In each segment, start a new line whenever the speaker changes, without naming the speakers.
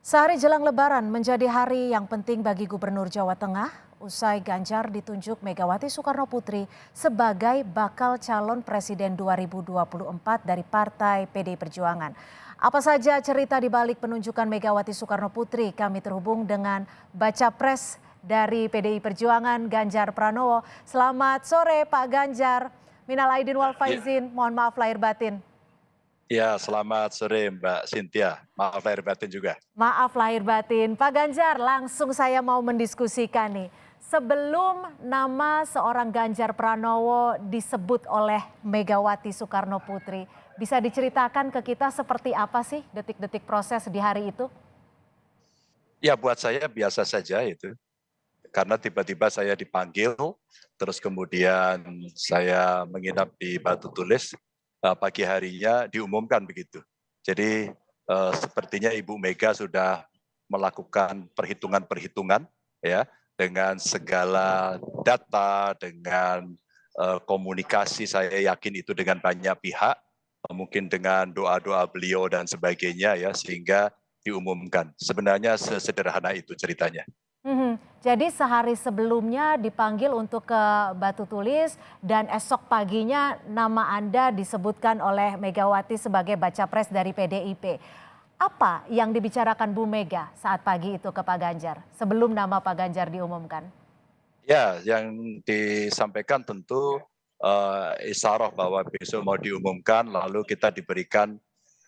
Sehari jelang Lebaran menjadi hari yang penting bagi Gubernur Jawa Tengah. Usai Ganjar ditunjuk Megawati Soekarno Putri sebagai bakal calon Presiden 2024 dari Partai PDI Perjuangan. Apa saja cerita di balik penunjukan Megawati Soekarno Putri? Kami terhubung dengan Baca Pres dari PDI Perjuangan, Ganjar Pranowo. Selamat sore Pak Ganjar. Minal aidin wal
Ya,
faizin, mohon maaf lahir batin.
ya, selamat sore Mbak Cynthia. Maaf lahir batin juga.
Maaf lahir batin. Pak Ganjar, langsung saya mau mendiskusikan nih. Sebelum nama seorang Ganjar Pranowo disebut oleh Megawati Soekarno Putri, bisa diceritakan ke kita seperti apa sih detik-detik proses di hari itu?
Ya buat saya biasa saja itu. Karena tiba-tiba saya dipanggil, terus kemudian saya menginap di Batu Tulis, pagi harinya diumumkan begitu. Jadi sepertinya Ibu Mega sudah melakukan perhitungan-perhitungan ya dengan segala data, dengan komunikasi saya yakin itu dengan banyak pihak, mungkin dengan doa-doa beliau dan sebagainya ya sehingga diumumkan. Sebenarnya sesederhana itu ceritanya.
Mhm. Jadi sehari sebelumnya dipanggil untuk ke Batu Tulis dan esok paginya nama Anda disebutkan oleh Megawati sebagai baca pres dari PDIP. Apa yang dibicarakan Bu Mega saat pagi itu ke Pak Ganjar sebelum nama Pak Ganjar diumumkan?
Ya, yang disampaikan tentu isyarah bahwa besok mau diumumkan, lalu kita diberikan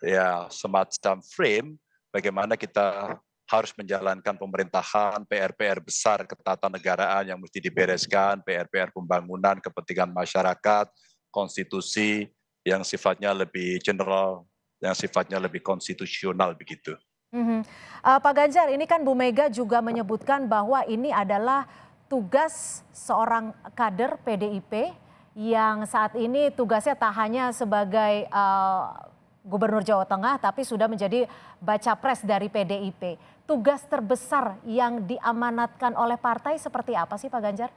ya semacam frame bagaimana kita harus menjalankan pemerintahan, PR-PR besar ketatanegaraan yang mesti dibereskan, PR-PR pembangunan, kepentingan masyarakat, konstitusi yang sifatnya lebih general, yang sifatnya lebih konstitusional begitu.
Mhm. Pak Ganjar, ini kan Bu Mega juga menyebutkan bahwa ini adalah tugas seorang kader PDIP yang saat ini tugasnya tak hanya sebagai Gubernur Jawa Tengah, tapi sudah menjadi baca pres dari PDIP. Tugas terbesar yang diamanatkan oleh partai seperti apa sih Pak Ganjar?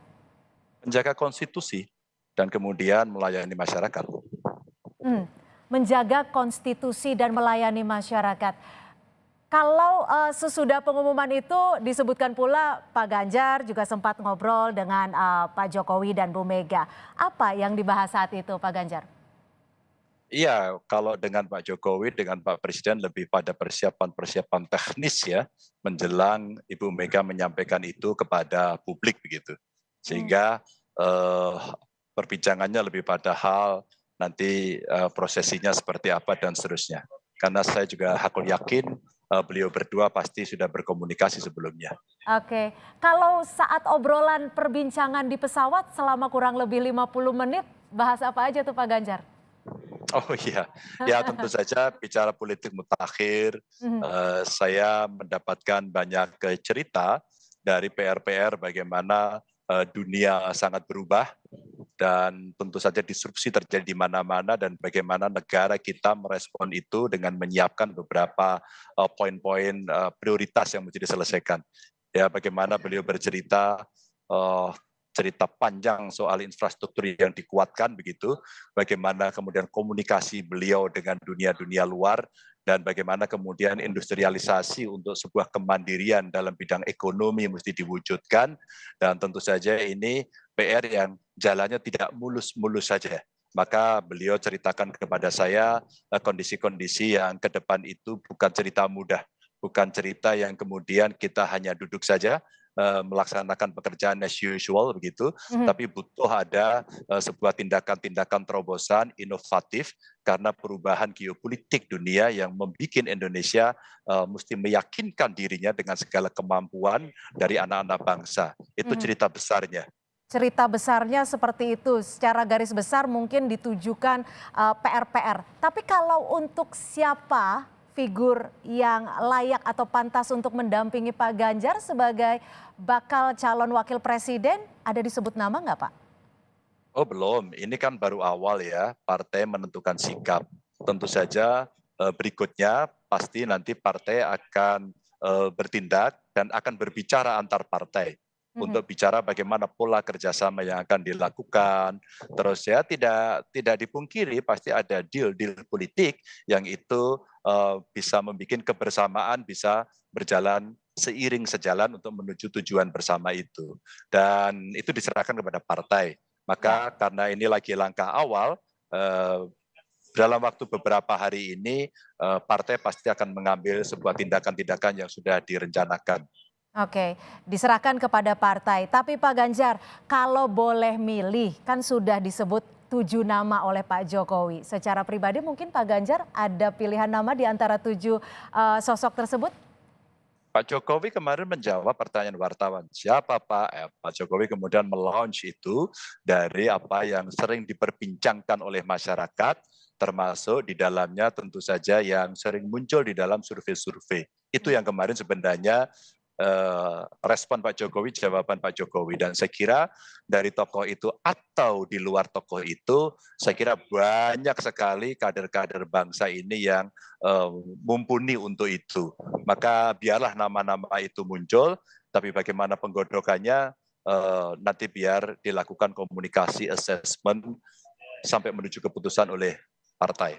Menjaga konstitusi dan kemudian melayani masyarakat.
Hmm, menjaga konstitusi dan melayani masyarakat. Kalau, sesudah pengumuman itu disebutkan pula Pak Ganjar juga sempat ngobrol dengan, Pak Jokowi dan Bu Mega. Apa yang dibahas saat itu Pak Ganjar?
Iya, kalau dengan Pak Jokowi, dengan Pak Presiden lebih pada persiapan-persiapan teknis ya, menjelang Ibu Mega menyampaikan itu kepada publik begitu.
Mmm,
Sehingga eh, perbincangannya lebih pada hal nanti prosesinya seperti apa dan seterusnya. Karena saya juga hakul yakin beliau berdua pasti sudah berkomunikasi sebelumnya.
oke. Kalau saat obrolan perbincangan di pesawat selama kurang lebih 50 menit, bahas apa aja tuh Pak Ganjar?
Oh iya, ya tentu saja bicara politik mutakhir,
Mhm,
saya mendapatkan banyak cerita dari PR-PR bagaimana dunia sangat berubah dan tentu saja disrupsi terjadi di mana-mana dan bagaimana negara kita merespon itu dengan menyiapkan beberapa poin-poin prioritas yang mesti diselesaikan. Ya, bagaimana beliau bercerita eh, cerita panjang soal infrastruktur yang dikuatkan begitu, bagaimana kemudian komunikasi beliau dengan dunia-dunia luar dan bagaimana kemudian industrialisasi untuk sebuah kemandirian dalam bidang ekonomi mesti diwujudkan dan tentu saja ini PR yang jalannya tidak mulus-mulus saja. Maka beliau ceritakan kepada saya kondisi-kondisi yang ke depan itu bukan cerita mudah, bukan cerita yang kemudian kita hanya duduk saja melaksanakan pekerjaan as usual begitu,
mhm.
tapi butuh ada sebuah tindakan-tindakan terobosan inovatif karena perubahan geopolitik dunia yang membuat Indonesia mesti meyakinkan dirinya dengan segala kemampuan dari anak-anak bangsa. Itu
Mhm.
cerita besarnya.
Cerita besarnya seperti itu, secara garis besar mungkin ditujukan, PR-PR. Tapi kalau untuk siapa figur yang layak atau pantas untuk mendampingi Pak Ganjar sebagai bakal calon wakil presiden, ada disebut nama nggak Pak?
Oh belum, ini kan baru awal ya, partai menentukan sikap. Tentu saja berikutnya pasti nanti partai akan bertindak dan akan berbicara antar partai
Mhm,
untuk bicara bagaimana pola kerjasama yang akan dilakukan. Terus ya tidak dipungkiri pasti ada deal-deal politik yang itu bisa membuat kebersamaan bisa berjalan seiring sejalan untuk menuju tujuan bersama itu. Dan itu diserahkan kepada partai.
Ya.
Maka karena ini lagi langkah awal, dalam waktu beberapa hari ini partai pasti akan mengambil sebuah tindakan-tindakan yang sudah direncanakan.
Oke, diserahkan kepada partai. Tapi Pak Ganjar, kalau boleh milih, kan sudah disebut 7 nama oleh Pak Jokowi. Secara pribadi mungkin Pak Ganjar ada pilihan nama di antara 7 sosok tersebut?
Pak Jokowi kemarin menjawab pertanyaan wartawan, siapa Pak? Pak Jokowi kemudian melaunch itu dari apa yang sering diperbincangkan oleh masyarakat, termasuk di dalamnya tentu saja yang sering muncul di dalam survei-survei. Itu yang kemarin sebenarnya respon Pak Jokowi, jawaban Pak Jokowi. Dan saya kira dari tokoh itu atau di luar tokoh itu, saya kira banyak sekali kader-kader bangsa ini yang mumpuni untuk itu. Maka biarlah nama-nama itu muncul, tapi bagaimana penggodokannya nanti biar dilakukan komunikasi, assessment, sampai menuju keputusan oleh partai.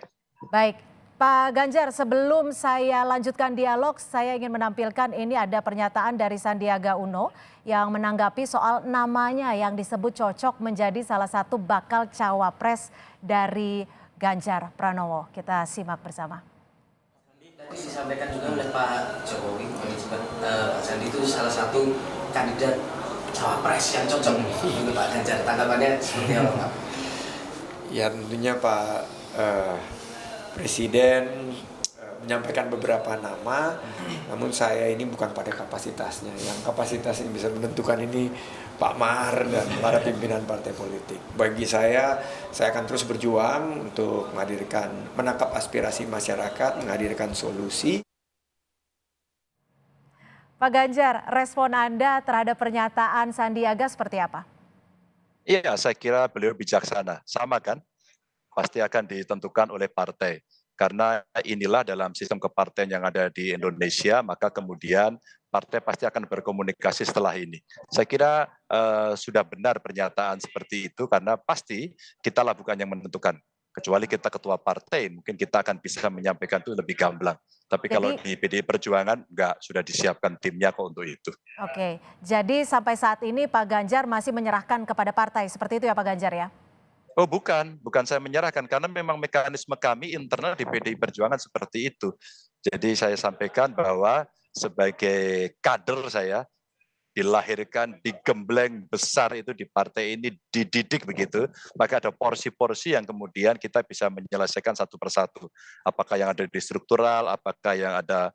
Baik, Pak Ganjar, sebelum saya lanjutkan dialog, saya ingin menampilkan ini ada pernyataan dari Sandiaga Uno yang menanggapi soal namanya yang disebut cocok menjadi salah satu bakal cawapres dari Ganjar Pranowo. Kita simak bersama.
Tadi disampaikan juga oleh Pak Jokowi, Pak Sandi itu salah satu kandidat cawapres yang cocok untuk Pak Ganjar. Tanggapannya seperti apa, Pak?
Ya tentunya Pak Presiden menyampaikan beberapa nama, namun saya ini bukan pada kapasitasnya. Yang kapasitas yang bisa menentukan ini Pak Mar dan para pimpinan partai politik. Bagi saya akan terus berjuang untuk menangkap aspirasi masyarakat, menghadirkan solusi.
Pak Ganjar, respon Anda terhadap pernyataan Sandiaga seperti apa?
Iya, saya kira beliau bijaksana. Sama kan? Pasti akan ditentukan oleh partai. Karena inilah dalam sistem kepartaian yang ada di Indonesia, maka kemudian partai pasti akan berkomunikasi setelah ini. Saya kira sudah benar pernyataan seperti itu, karena pasti kitalah bukan yang menentukan. Kecuali kita ketua partai, mungkin kita akan bisa menyampaikan itu lebih gamblang. Tapi kalau di PDI Perjuangan, enggak, sudah disiapkan timnya kok untuk itu.
Oke, jadi sampai saat ini Pak Ganjar masih menyerahkan kepada partai, seperti itu ya Pak Ganjar ya?
Oh bukan saya menyerahkan, karena memang mekanisme kami internal di PDI Perjuangan seperti itu. Jadi saya sampaikan bahwa sebagai kader saya, dilahirkan, digembleng besar itu di partai ini, dididik begitu, maka ada porsi-porsi yang kemudian kita bisa menyelesaikan satu persatu. Apakah yang ada di struktural, apakah yang ada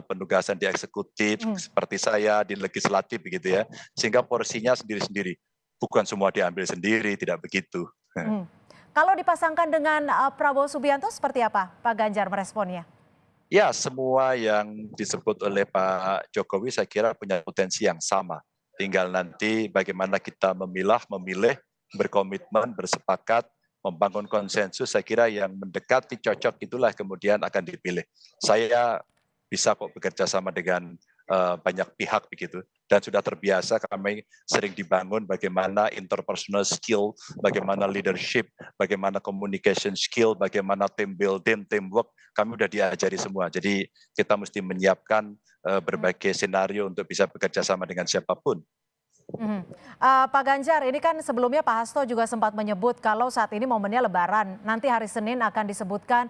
penugasan di eksekutif, seperti saya, di legislatif begitu ya. Sehingga porsinya sendiri-sendiri. Bukan semua diambil sendiri, tidak begitu.
Kalau dipasangkan dengan Prabowo Subianto seperti apa Pak Ganjar meresponnya?
Ya, semua yang disebut oleh Pak Jokowi saya kira punya potensi yang sama. Tinggal nanti bagaimana kita memilih, berkomitmen, bersepakat, membangun konsensus, saya kira yang mendekati cocok itulah kemudian akan dipilih. Saya bisa kok bekerja sama dengan banyak pihak begitu, dan sudah terbiasa kami sering dibangun bagaimana interpersonal skill, bagaimana leadership, bagaimana communication skill, bagaimana team building, teamwork, kami sudah diajari semua. Jadi kita mesti menyiapkan berbagai skenario untuk bisa bekerja sama dengan siapapun.
Pak Ganjar, ini kan sebelumnya Pak Hasto juga sempat menyebut kalau saat ini momennya Lebaran, nanti hari Senin akan disebutkan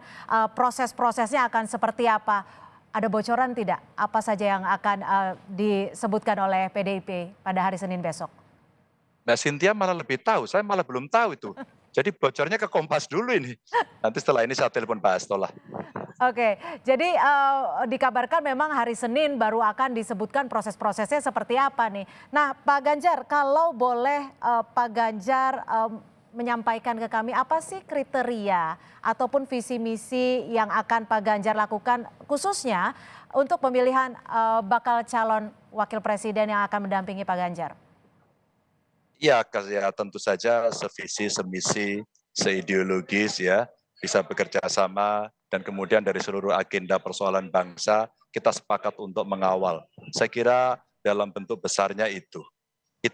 proses-prosesnya akan seperti apa. Ada bocoran tidak? Apa saja yang akan disebutkan oleh PDIP pada hari Senin besok?
Mbak Cynthia malah lebih tahu, saya malah belum tahu itu. Jadi bocornya ke Kompas dulu ini. Nanti setelah ini saya telepon Pak Hasto lah.
Oke, jadi dikabarkan memang hari Senin baru akan disebutkan proses-prosesnya seperti apa nih. Nah Pak Ganjar, kalau boleh Pak Ganjar menyampaikan ke kami apa sih kriteria ataupun visi misi yang akan Pak Ganjar lakukan khususnya untuk pemilihan bakal calon wakil presiden yang akan mendampingi Pak Ganjar?
Ya, tentu saja sevisi, semisi, seideologis ya, bisa bekerja sama dan kemudian dari seluruh agenda persoalan bangsa kita sepakat untuk mengawal. Saya kira dalam bentuk besarnya itu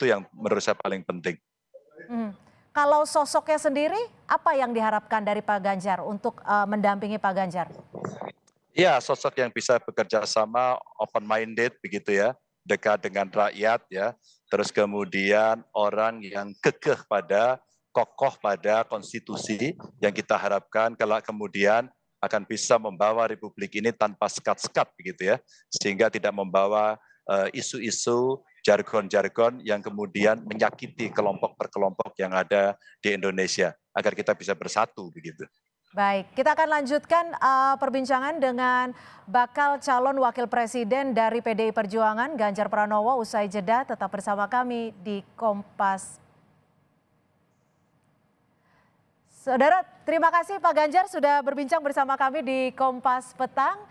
yang menurut saya paling penting.
Kalau sosoknya sendiri, apa yang diharapkan dari Pak Ganjar untuk mendampingi Pak Ganjar?
Ya, sosok yang bisa bekerja sama, open minded begitu ya, dekat dengan rakyat ya. Terus kemudian orang yang kekeh pada, kokoh pada konstitusi yang kita harapkan kalau kemudian akan bisa membawa republik ini tanpa sekat-sekat begitu ya. Sehingga tidak membawa isu-isu, jargon-jargon yang kemudian menyakiti kelompok per kelompok yang ada di Indonesia agar kita bisa bersatu begitu.
Baik, kita akan lanjutkan perbincangan dengan bakal calon wakil presiden dari PDI Perjuangan, Ganjar Pranowo, usai jeda. Tetap bersama kami di Kompas. Saudara, terima kasih Pak Ganjar sudah berbincang bersama kami di Kompas Petang.